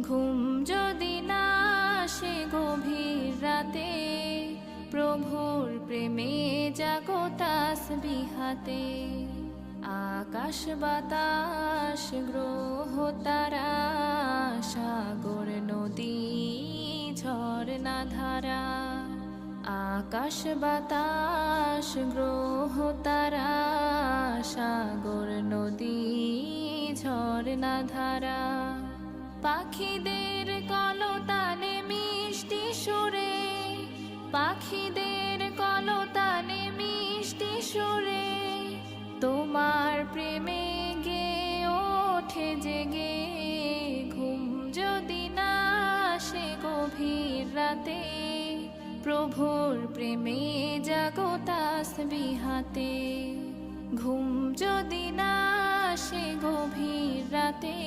ঘুম যদি না আসে গভীর রাতে, প্রভুর প্রেমে জাগো তাসবিহাতে। আকাশ বাতাস গ্রহ তারা, সাগর নদী ঝরনা ধারা। আকাশ বাতাস গ্রহ তারা, সাগর নদী ঝরনা ধারা। পাখিদের কলতানে মিষ্টি সুরে, পাখিদের কলতানে মিষ্টি সুরে, তোমার প্রেমে গে ওঠে জেগে। ঘুম যদি না আসে গভীর রাতে, প্রভুর প্রেমে জাগো তাসবিহাতে। ঘুম যদি না আসে গভীর রাতে,